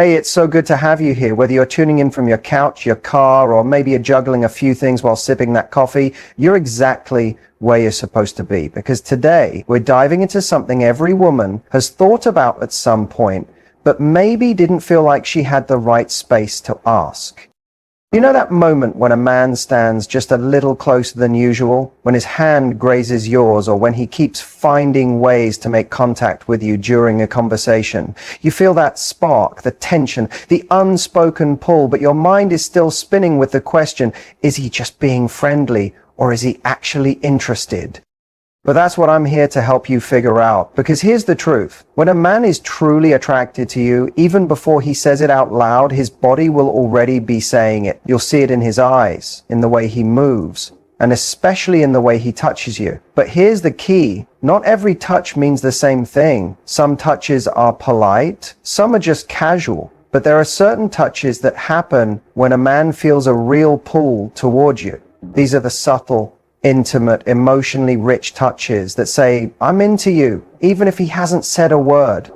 Hey, it's so good to have you here. Whether you're tuning in from your couch, your car, or maybe you're juggling a few things while sipping that coffee, you're exactly where you're supposed to be. Because today we're diving into something every woman has thought about at some point, but maybe didn't feel like she had the right space to ask. You know that moment when a man stands just a little closer than usual, when his hand grazes yours, or when he keeps finding ways to make contact with you during a conversation? You feel that spark, the tension, the unspoken pull, but your mind is still spinning with the question, is he just being friendly, or is he actually interested? But that's what I'm here to help you figure out, because here's the truth. When a man is truly attracted to you, even before he says it out loud, his body will already be saying it. You'll see it in his eyes, in the way he moves, and especially in the way he touches you. But here's the key. Not every touch means the same thing. Some touches are polite, some are just casual. But there are certain touches that happen when a man feels a real pull toward you. These are the subtle, intimate, emotionally rich touches that say, I'm into you, even if he hasn't said a word.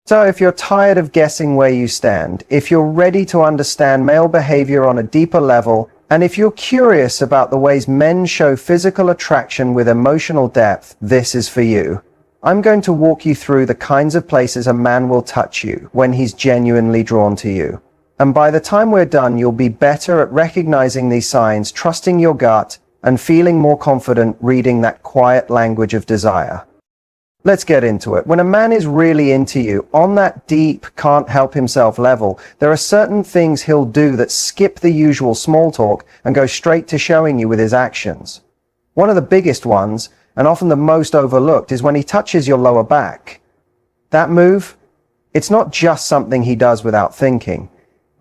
So if you're tired of guessing where you stand, if you're ready to understand male behavior on a deeper level, and if you're curious about the ways men show physical attraction with emotional depth, this is for you. I'm going to walk you through the kinds of places a man will touch you when he's genuinely drawn to you. And by the time we're done, you'll be better at recognizing these signs, trusting your gut, and feeling more confident reading that quiet language of desire. Let's get into it. When a man is really into you, on that deep, can't help himself level, there are certain things he'll do that skip the usual small talk and go straight to showing you with his actions. One of the biggest ones, and often the most overlooked, is when he touches your lower back. That move, it's not just something he does without thinking.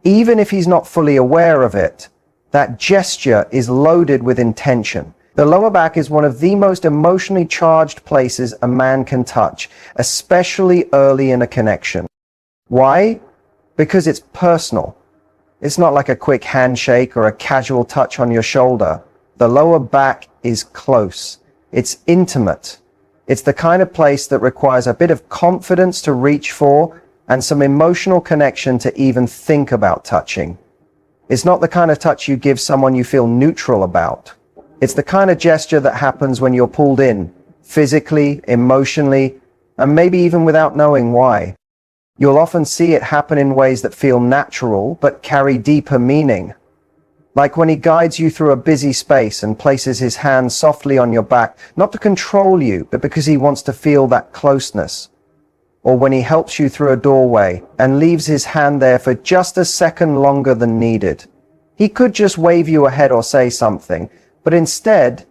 Even if he's not fully aware of it, that gesture is loaded with intention. The lower back is one of the most emotionally charged places a man can touch, especially early in a connection. Why? Because it's personal. It's not like a quick handshake or a casual touch on your shoulder. The lower back is close. It's intimate. It's the kind of place that requires a bit of confidence to reach for and some emotional connection to even think about touching. It's not the kind of touch you give someone you feel neutral about. It's the kind of gesture that happens when you're pulled in, physically, emotionally, and maybe even without knowing why. You'll often see it happen in ways that feel natural, but carry deeper meaning. Like when he guides you through a busy space and places his hand softly on your back, not to control you, but because he wants to feel that closeness. Or when he helps you through a doorway and leaves his hand there for just a second longer than needed. He could just wave you ahead or say something, but instead,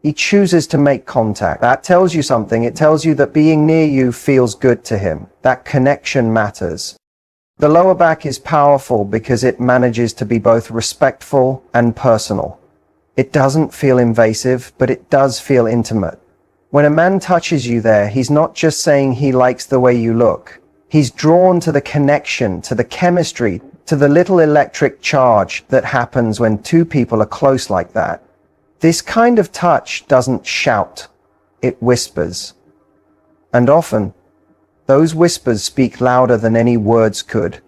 he chooses to make contact. That tells you something. It tells you that being near you feels good to him. That connection matters. The lower back is powerful because it manages to be both respectful and personal. It doesn't feel invasive, but it does feel intimate. When a man touches you there, he's not just saying he likes the way you look. He's drawn to the connection, to the chemistry, to the little electric charge that happens when two people are close like that. This kind of touch doesn't shout, it whispers. And often, those whispers speak louder than any words could.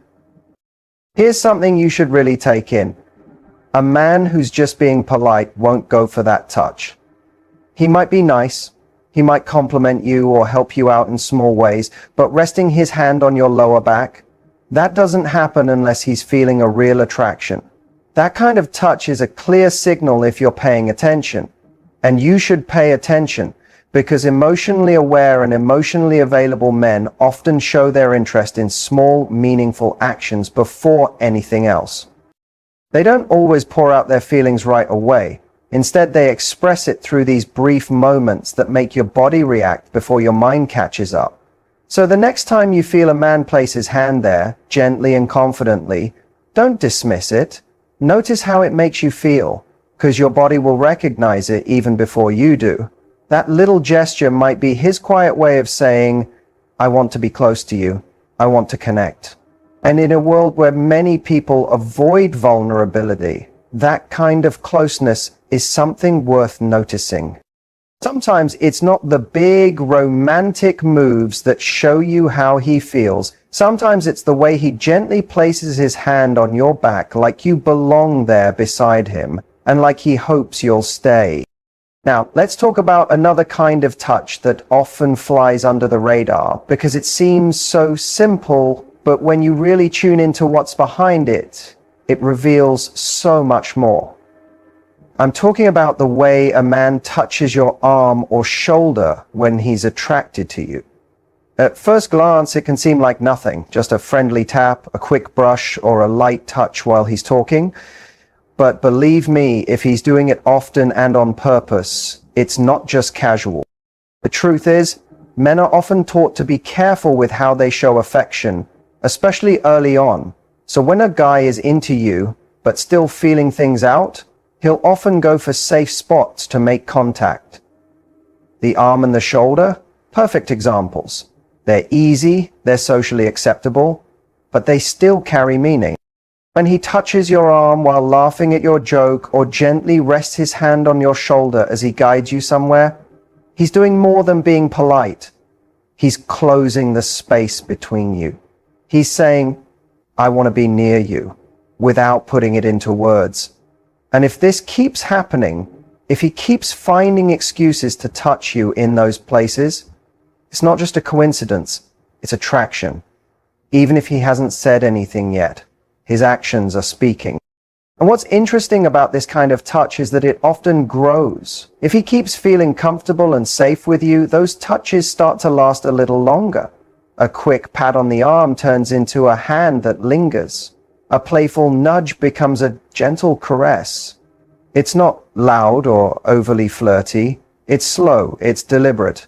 Here's something you should really take in. A man who's just being polite won't go for that touch. He might be nice. He might compliment you or help you out in small ways, but resting his hand on your lower back, that doesn't happen unless he's feeling a real attraction. That kind of touch is a clear signal if you're paying attention. And you should pay attention, because emotionally aware and emotionally available men often show their interest in small, meaningful actions before anything else. They don't always pour out their feelings right away. Instead, they express it through these brief moments that make your body react before your mind catches up. So the next time you feel a man place his hand there, gently and confidently, don't dismiss it. Notice how it makes you feel, because your body will recognize it even before you do. That little gesture might be his quiet way of saying, I want to be close to you. I want to connect. And in a world where many people avoid vulnerability, that kind of closeness is something worth noticing. Sometimes it's not the big romantic moves that show you how he feels. Sometimes it's the way he gently places his hand on your back like you belong there beside him and like he hopes you'll stay. Now, let's talk about another kind of touch that often flies under the radar because it seems so simple, but when you really tune into what's behind it, it reveals so much more. I'm talking about the way a man touches your arm or shoulder when he's attracted to you. At first glance, it can seem like nothing, just a friendly tap, a quick brush, or a light touch while he's talking. But believe me, if he's doing it often and on purpose, it's not just casual. The truth is, men are often taught to be careful with how they show affection, especially early on. So when a guy is into you, but still feeling things out, he'll often go for safe spots to make contact. The arm and the shoulder, perfect examples. They're easy, they're socially acceptable, but they still carry meaning. When he touches your arm while laughing at your joke or gently rests his hand on your shoulder as he guides you somewhere, he's doing more than being polite. He's closing the space between you. He's saying, I want to be near you, without putting it into words. And if this keeps happening, if he keeps finding excuses to touch you in those places, it's not just a coincidence, it's attraction. Even if he hasn't said anything yet, his actions are speaking. And what's interesting about this kind of touch is that it often grows. If he keeps feeling comfortable and safe with you, those touches start to last a little longer. A quick pat on the arm turns into a hand that lingers. A playful nudge becomes a gentle caress. It's not loud or overly flirty. It's slow, it's deliberate.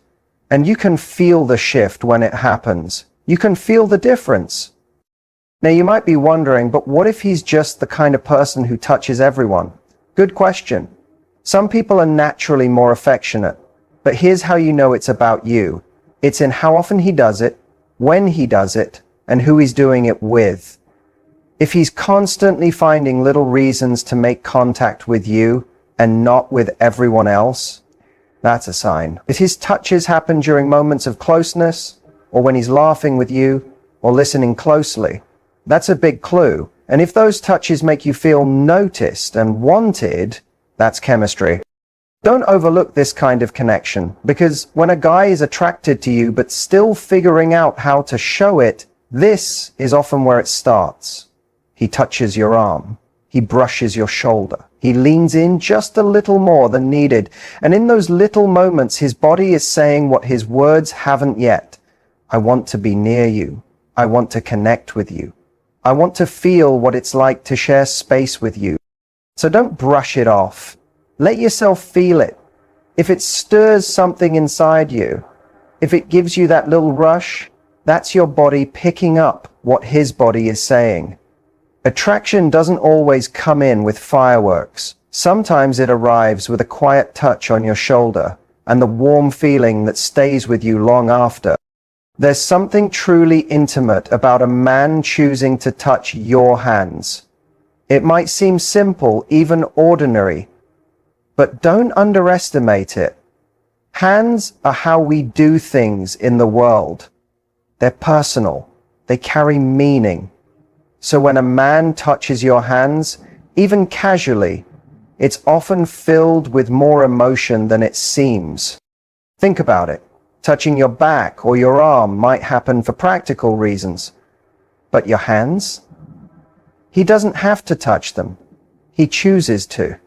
And you can feel the shift when it happens. You can feel the difference. Now you might be wondering, but what if he's just the kind of person who touches everyone? Good question. Some people are naturally more affectionate, but here's how you know it's about you. It's in how often he does it, when he does it, and who he's doing it with. If he's constantly finding little reasons to make contact with you and not with everyone else, that's a sign. If his touches happen during moments of closeness, or when he's laughing with you, or listening closely, that's a big clue. And if those touches make you feel noticed and wanted, that's chemistry. Don't overlook this kind of connection, because when a guy is attracted to you but still figuring out how to show it, this is often where it starts. He touches your arm. He brushes your shoulder. He leans in just a little more than needed. And in those little moments, his body is saying what his words haven't yet. I want to be near you. I want to connect with you. I want to feel what it's like to share space with you. So don't brush it off. Let yourself feel it. If it stirs something inside you, if it gives you that little rush, that's your body picking up what his body is saying. Attraction doesn't always come in with fireworks. Sometimes it arrives with a quiet touch on your shoulder and the warm feeling that stays with you long after. There's something truly intimate about a man choosing to touch your hands. It might seem simple, even ordinary, but don't underestimate it. Hands are how we do things in the world. They're personal. They carry meaning. So when a man touches your hands, even casually, it's often filled with more emotion than it seems. Think about it. Touching your back or your arm might happen for practical reasons. But your hands? He doesn't have to touch them. He chooses to.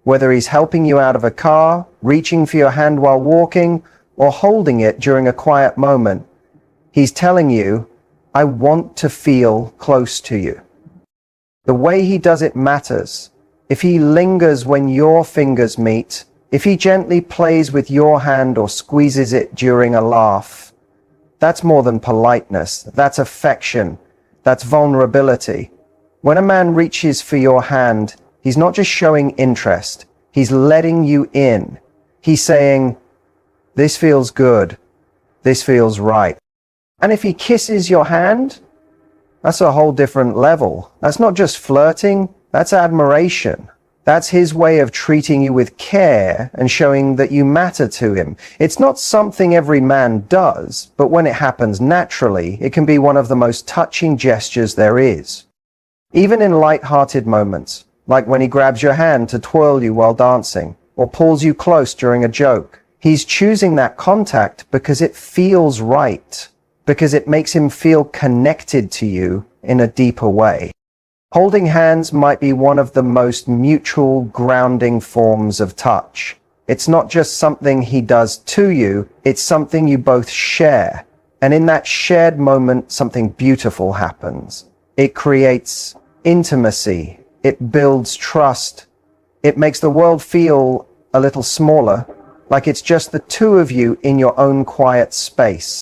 Whether he's helping you out of a car, reaching for your hand while walking, or holding it during a quiet moment, he's telling you, I want to feel close to you. The way he does it matters. If he lingers when your fingers meet, if he gently plays with your hand or squeezes it during a laugh, that's more than politeness. That's affection. That's vulnerability. When a man reaches for your hand, he's not just showing interest. He's letting you in. He's saying, this feels good. This feels right. And if he kisses your hand, that's a whole different level. That's not just flirting, that's admiration. That's his way of treating you with care and showing that you matter to him. It's not something every man does, but when it happens naturally, it can be one of the most touching gestures there is. Even in light-hearted moments, like when he grabs your hand to twirl you while dancing, or pulls you close during a joke, he's choosing that contact because it feels right, because it makes him feel connected to you in a deeper way. Holding hands might be one of the most mutual, grounding forms of touch. It's not just something he does to you, it's something you both share. And in that shared moment, something beautiful happens. It creates intimacy. It builds trust. It makes the world feel a little smaller, like it's just the two of you in your own quiet space.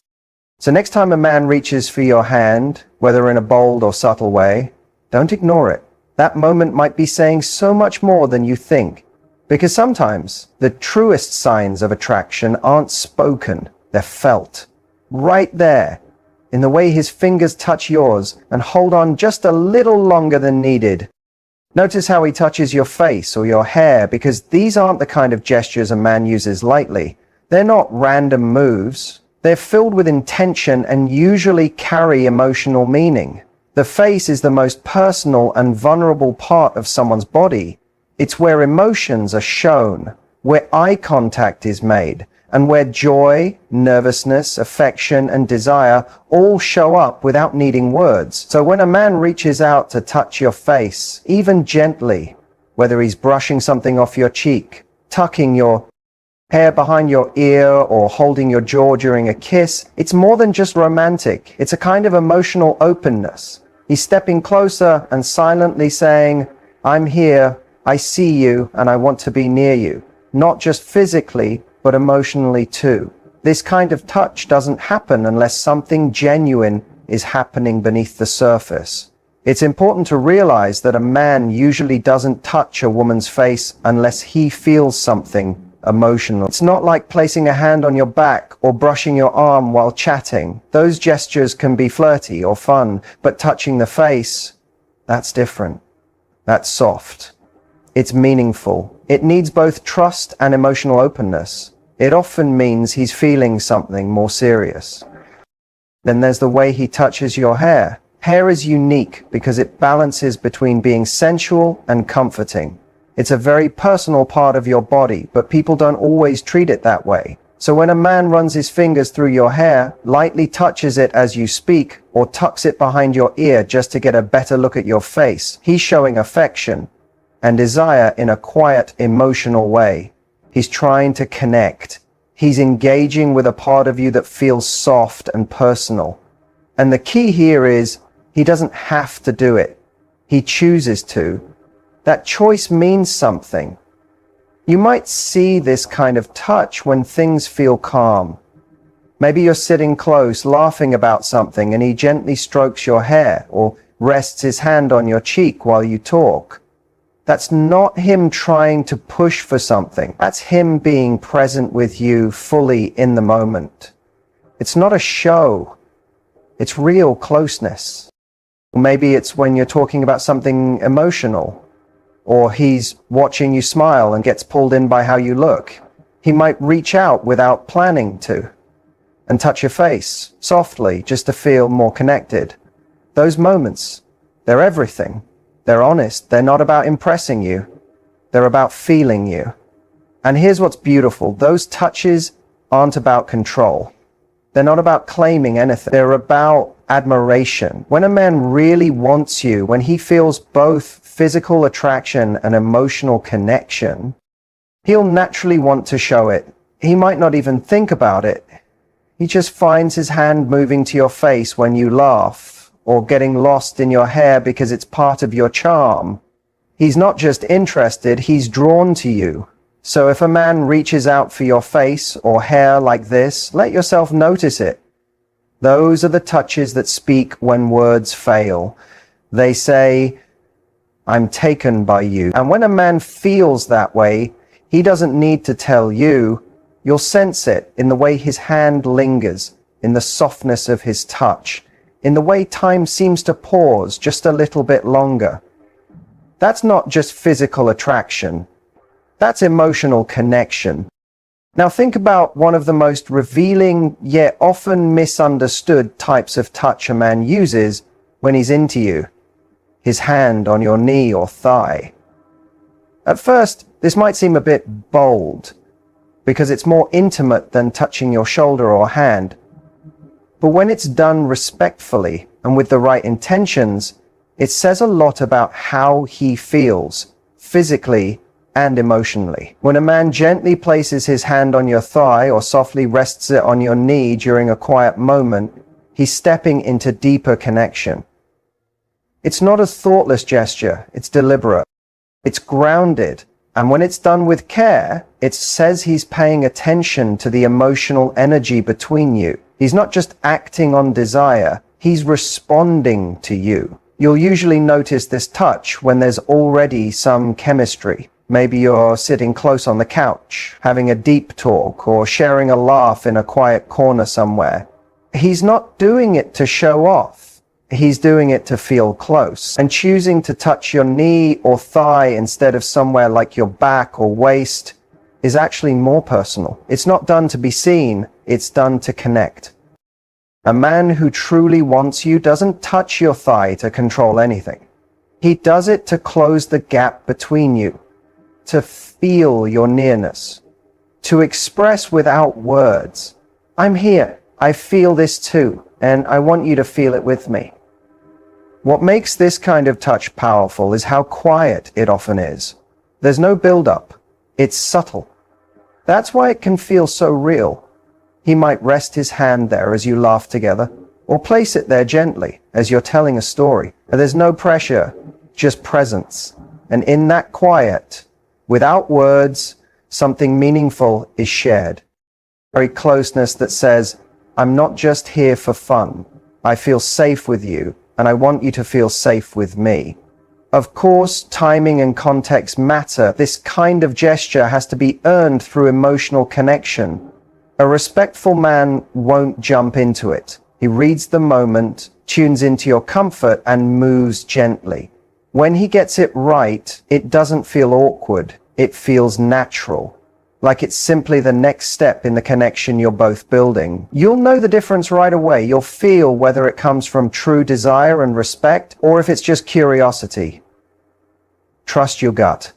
So next time a man reaches for your hand, whether in a bold or subtle way, don't ignore it. That moment might be saying so much more than you think. Because sometimes the truest signs of attraction aren't spoken, they're felt. Right there, in the way his fingers touch yours and hold on just a little longer than needed. Notice how he touches your face or your hair, because these aren't the kind of gestures a man uses lightly. They're not random moves. They're filled with intention and usually carry emotional meaning. The face is the most personal and vulnerable part of someone's body. It's where emotions are shown, where eye contact is made, and where joy, nervousness, affection, and desire all show up without needing words. So when a man reaches out to touch your face, even gently, whether he's brushing something off your cheek, tucking your hair behind your ear, or holding your jaw during a kiss, it's more than just romantic. It's a kind of emotional openness. He's stepping closer and silently saying, I'm here, I see you, and I want to be near you. Not just physically, but emotionally too. This kind of touch doesn't happen unless something genuine is happening beneath the surface. It's important to realize that a man usually doesn't touch a woman's face unless he feels something emotional. It's not like placing a hand on your back or brushing your arm while chatting. Those gestures can be flirty or fun, but touching the face, that's different. That's soft. It's meaningful. It needs both trust and emotional openness. It often means he's feeling something more serious. Then there's the way he touches your hair. Hair is unique because it balances between being sensual and comforting. It's a very personal part of your body, but people don't always treat it that way. So when a man runs his fingers through your hair, lightly touches it as you speak, or tucks it behind your ear just to get a better look at your face, he's showing affection and desire in a quiet, emotional way. He's trying to connect. He's engaging with a part of you that feels soft and personal. And the key here is, he doesn't have to do it. He chooses to. That choice means something. You might see this kind of touch when things feel calm. Maybe you're sitting close, laughing about something, and he gently strokes your hair or rests his hand on your cheek while you talk. That's not him trying to push for something. That's him being present with you fully in the moment. It's not a show. It's real closeness. Maybe it's when you're talking about something emotional, or he's watching you smile and gets pulled in by how you look. He might reach out without planning to and touch your face softly just to feel more connected. Those moments, they're everything. They're honest. They're not about impressing you. They're about feeling you. And here's what's beautiful. Those touches aren't about control. They're not about claiming anything. They're about admiration. When a man really wants you, when he feels both physical attraction and emotional connection, he'll naturally want to show it. He might not even think about it. He just finds his hand moving to your face when you laugh, or getting lost in your hair because it's part of your charm. He's not just interested, he's drawn to you. So if a man reaches out for your face or hair like this, let yourself notice it. Those are the touches that speak when words fail. They say, I'm taken by you. And when a man feels that way, he doesn't need to tell you. You'll sense it in the way his hand lingers, in the softness of his touch, in the way time seems to pause just a little bit longer. That's not just physical attraction. That's emotional connection. Now think about one of the most revealing yet often misunderstood types of touch a man uses when he's into you. His hand on your knee or thigh. At first, this might seem a bit bold, because it's more intimate than touching your shoulder or hand. But when it's done respectfully and with the right intentions, it says a lot about how he feels, physically and emotionally. When a man gently places his hand on your thigh or softly rests it on your knee during a quiet moment, he's stepping into deeper connection. It's not a thoughtless gesture, it's deliberate. It's grounded, and when it's done with care, it says he's paying attention to the emotional energy between you. He's not just acting on desire, he's responding to you. You'll usually notice this touch when there's already some chemistry. Maybe you're sitting close on the couch, having a deep talk, or sharing a laugh in a quiet corner somewhere. He's not doing it to show off. He's doing it to feel close. And choosing to touch your knee or thigh instead of somewhere like your back or waist is actually more personal. It's not done to be seen, it's done to connect. A man who truly wants you doesn't touch your thigh to control anything. He does it to close the gap between you, to feel your nearness, to express without words, I'm here, I feel this too, and I want you to feel it with me. What makes this kind of touch powerful is how quiet it often is. There's no build-up. It's subtle. That's why it can feel so real. He might rest his hand there as you laugh together, or place it there gently as you're telling a story. There's no pressure, just presence. And in that quiet, without words, something meaningful is shared. Very closeness that says, I'm not just here for fun. I feel safe with you, and I want you to feel safe with me. Of course, timing and context matter. This kind of gesture has to be earned through emotional connection. A respectful man won't jump into it. He reads the moment, tunes into your comfort, and moves gently. When he gets it right, it doesn't feel awkward. It feels natural. Like it's simply the next step in the connection you're both building. You'll know the difference right away. You'll feel whether it comes from true desire and respect, or if it's just curiosity. Trust your gut.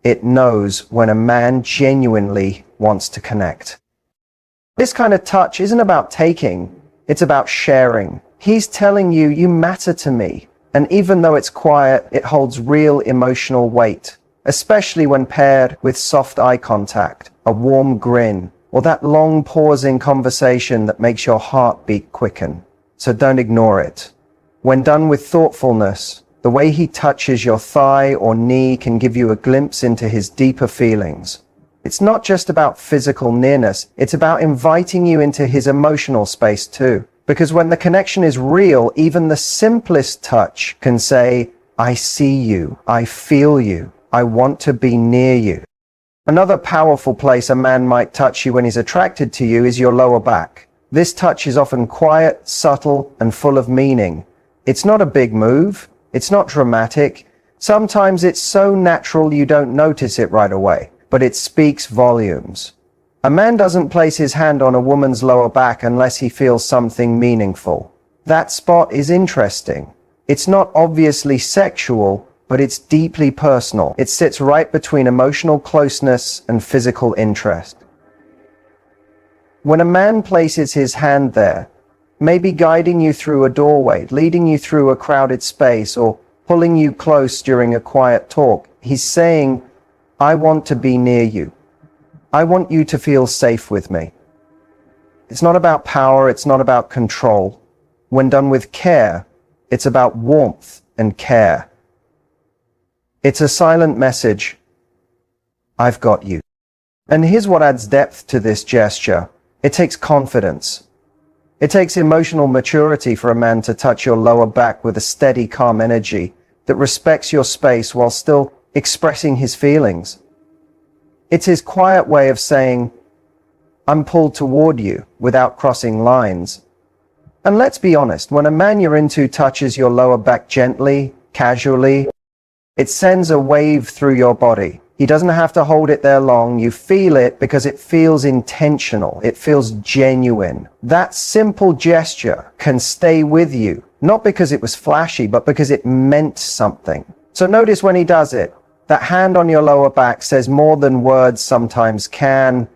It knows when a man genuinely wants to connect. This kind of touch isn't about taking, it's about sharing. He's telling you, you matter to me. And even though it's quiet, it holds real emotional weight, especially when paired with soft eye contact, a warm grin, or that long pause in conversation that makes your heartbeat quicken. So don't ignore it. When done with thoughtfulness, the way he touches your thigh or knee can give you a glimpse into his deeper feelings. It's not just about physical nearness, it's about inviting you into his emotional space too. Because when the connection is real, even the simplest touch can say, I see you, I feel you, I want to be near you. Another powerful place a man might touch you when he's attracted to you is your lower back. This touch is often quiet, subtle, and full of meaning. It's not a big move, it's not dramatic. Sometimes it's so natural you don't notice it right away, but it speaks volumes. A man doesn't place his hand on a woman's lower back unless he feels something meaningful. That spot is interesting. It's not obviously sexual, but it's deeply personal. It sits right between emotional closeness and physical interest. When a man places his hand there, maybe guiding you through a doorway, leading you through a crowded space, or pulling you close during a quiet talk, he's saying, I want to be near you. I want you to feel safe with me. It's not about power, it's not about control. When done with care, it's about warmth and care. It's a silent message. I've got you. And here's what adds depth to this gesture. It takes confidence. It takes emotional maturity for a man to touch your lower back with a steady, calm energy that respects your space while still expressing his feelings. It's his quiet way of saying, I'm pulled toward you without crossing lines. And let's be honest, when a man you're into touches your lower back gently, casually, It sends a wave through your body. He doesn't have to hold it there long. You feel it because it feels intentional. It feels genuine. That simple gesture can stay with you, not because it was flashy, but because it meant something. So notice when he does it, that hand on your lower back says more than words sometimes can.